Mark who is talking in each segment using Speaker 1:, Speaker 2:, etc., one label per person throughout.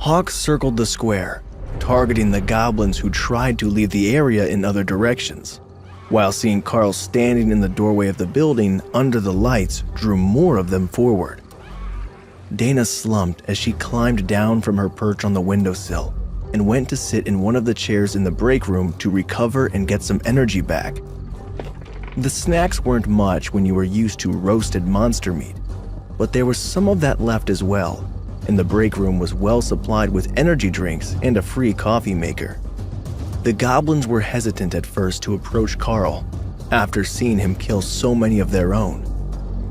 Speaker 1: Hawk circled the square, targeting the goblins who tried to leave the area in other directions, while seeing Karl standing in the doorway of the building under the lights drew more of them forward. Dana slumped as she climbed down from her perch on the windowsill and went to sit in one of the chairs in the break room to recover and get some energy back. The snacks weren't much when you were used to roasted monster meat, but there was some of that left as well, and the break room was well supplied with energy drinks and a free coffee maker. The goblins were hesitant at first to approach Karl after seeing him kill so many of their own,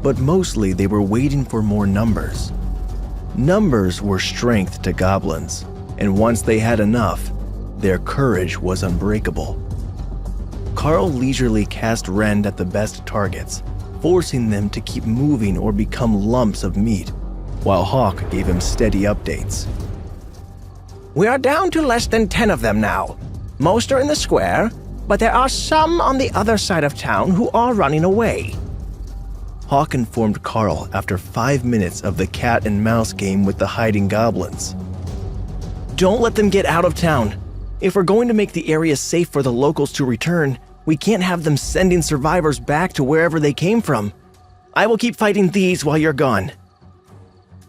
Speaker 1: but mostly they were waiting for more numbers. Numbers were strength to goblins, and once they had enough, their courage was unbreakable. Karl leisurely cast rend at the best targets, forcing them to keep moving or become lumps of meat, while Hawk gave him steady updates.
Speaker 2: We are down to less than 10 of them now. Most are in the square, but there are some on the other side of town who are running away.
Speaker 1: Hawk informed Karl after 5 minutes of the cat and mouse game with the hiding goblins. Don't let them get out of town. If we're going to make the area safe for the locals to return, we can't have them sending survivors back to wherever they came from. I will keep fighting these while you're gone.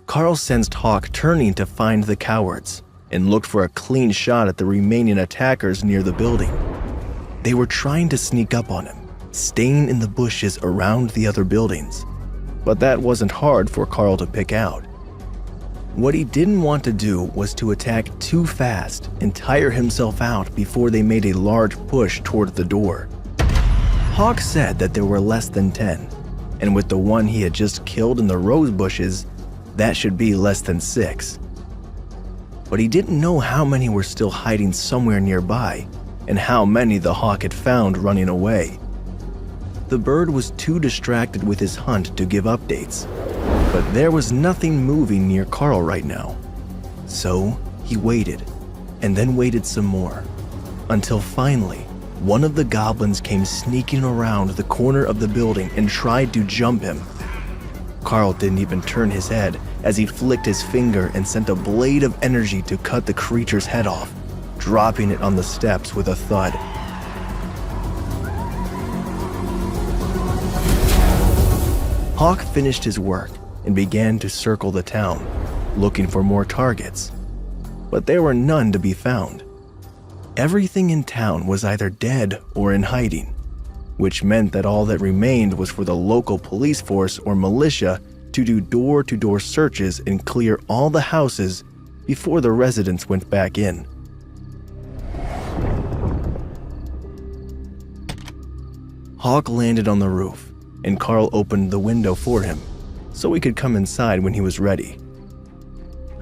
Speaker 1: Karl sensed Hawk turning to find the cowards and looked for a clean shot at the remaining attackers near the building. They were trying to sneak up on him, staying in the bushes around the other buildings, but that wasn't hard for Karl to pick out. What he didn't want to do was to attack too fast and tire himself out before they made a large push toward the door. Hawk said that there were less than 10, and with the one he had just killed in the rose bushes, that should be less than 6. But he didn't know how many were still hiding somewhere nearby, and how many the Hawk had found running away. The bird was too distracted with his hunt to give updates, but there was nothing moving near Karl right now. So he waited, and then waited some more, until finally, one of the goblins came sneaking around the corner of the building and tried to jump him. Karl didn't even turn his head as he flicked his finger and sent a blade of energy to cut the creature's head off, dropping it on the steps with a thud. Hawk finished his work and began to circle the town, looking for more targets. But there were none to be found. Everything in town was either dead or in hiding, which meant that all that remained was for the local police force or militia to do door-to-door searches and clear all the houses before the residents went back in. Hawk landed on the roof, and Karl opened the window for him, so he could come inside when he was ready.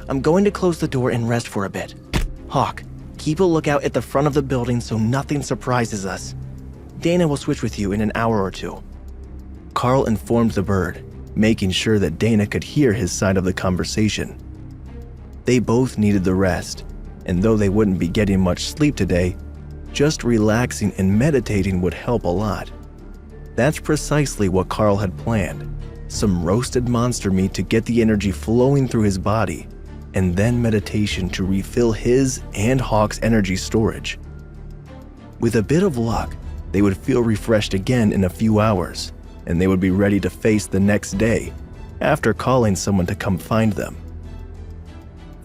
Speaker 2: I'm going to close the door and rest for a bit. Hawk, keep a lookout at the front of the building so nothing surprises us. Dana will switch with you in an hour or two.
Speaker 1: Karl informed the bird, making sure that Dana could hear his side of the conversation. They both needed the rest, and though they wouldn't be getting much sleep today, just relaxing and meditating would help a lot. That's precisely what Karl had planned. Some roasted monster meat to get the energy flowing through his body, and then meditation to refill his and Hawk's energy storage. With a bit of luck, they would feel refreshed again in a few hours, and they would be ready to face the next day after calling someone to come find them.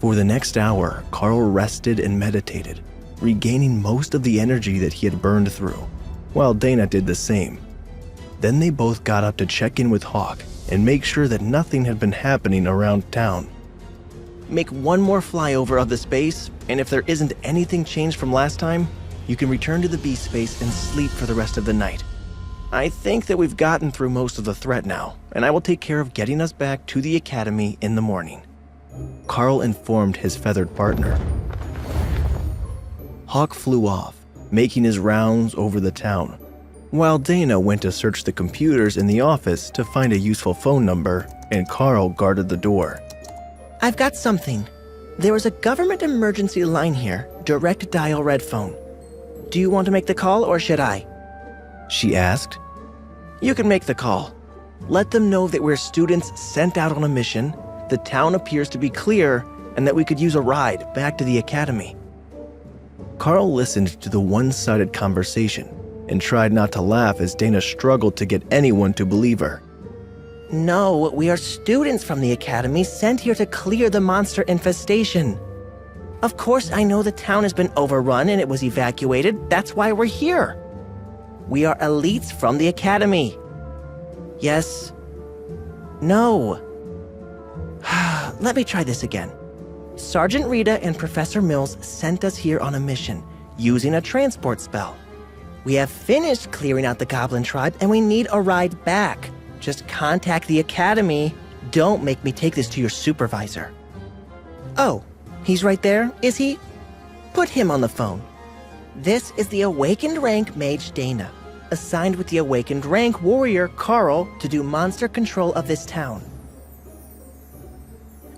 Speaker 1: For the next hour, Karl rested and meditated, regaining most of the energy that he had burned through, while Dana did the same. Then they both got up to check in with Hawk and make sure that nothing had been happening around town.
Speaker 2: Make one more flyover of this base, and if there isn't anything changed from last time, you can return to the beast space and sleep for the rest of the night. I think that we've gotten through most of the threat now, and I will take care of getting us back to the academy in the morning.
Speaker 1: Karl informed his feathered partner. Hawk flew off, making his rounds over the town, while Dana went to search the computers in the office to find a useful phone number, and Karl guarded the door.
Speaker 2: I've got something. There was a government emergency line here, direct dial red phone. Do you want to make the call or should I?
Speaker 1: She asked.
Speaker 2: You can make the call. Let them know that we're students sent out on a mission, the town appears to be clear,
Speaker 1: and that we could use a ride back to the academy. Karl listened to the one-sided conversation and tried not to laugh as Dana struggled to get anyone to believe her.
Speaker 2: No, we are students from the academy sent here to clear the monster infestation. Of course, I know the town has been overrun and it was evacuated. That's why we're here. We are elites from the academy. Yes. No. Let me try this again. Sergeant Rita and Professor Mills sent us here on a mission, using a transport spell. We have finished clearing out the goblin tribe and we need a ride back. Just contact the academy. Don't make me take this to your supervisor. Oh, he's right there, is he? Put him on the phone. This is the awakened rank Mage Dana, assigned with the awakened rank warrior Karl to do monster control of this town.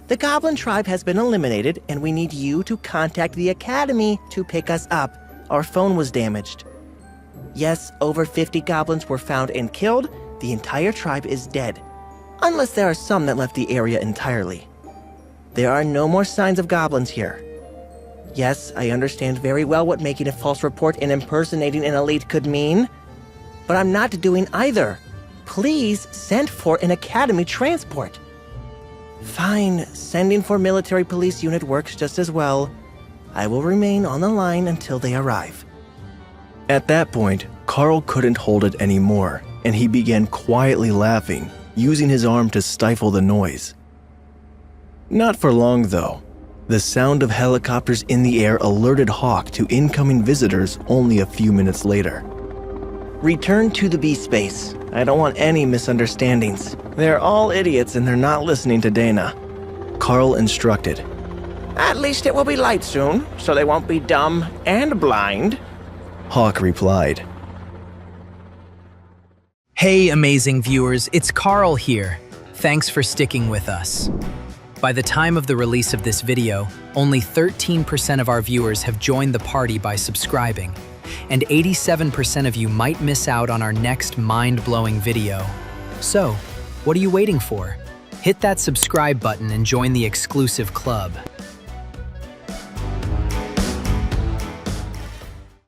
Speaker 2: The goblin tribe has been eliminated and we need you to contact the academy to pick us up. Our phone was damaged. Yes, over 50 goblins were found and killed. The entire tribe is dead, unless there are some that left the area entirely. There are no more signs of goblins here. Yes, I understand very well what making a false report and impersonating an elite could mean, but I'm not doing either. Please send for an academy transport. Fine, sending for military police unit works just as well. I will remain on the line until they arrive.
Speaker 1: At that point, Karl couldn't hold it anymore, and he began quietly laughing, using his arm to stifle the noise. Not for long, though. The sound of helicopters in the air alerted Hawk to incoming visitors only a few minutes later.
Speaker 2: Return to the B space. I don't want any misunderstandings.
Speaker 1: They're all idiots and they're not listening to Dana, Karl instructed.
Speaker 2: At least it will be light soon, so they won't be dumb and blind,
Speaker 1: Hawk replied.
Speaker 3: Hey, amazing viewers, it's Karl here. Thanks for sticking with us. By the time of the release of this video, only 13% of our viewers have joined the party by subscribing, and 87% of you might miss out on our next mind-blowing video. So, what are you waiting for? Hit that subscribe button and join the exclusive club.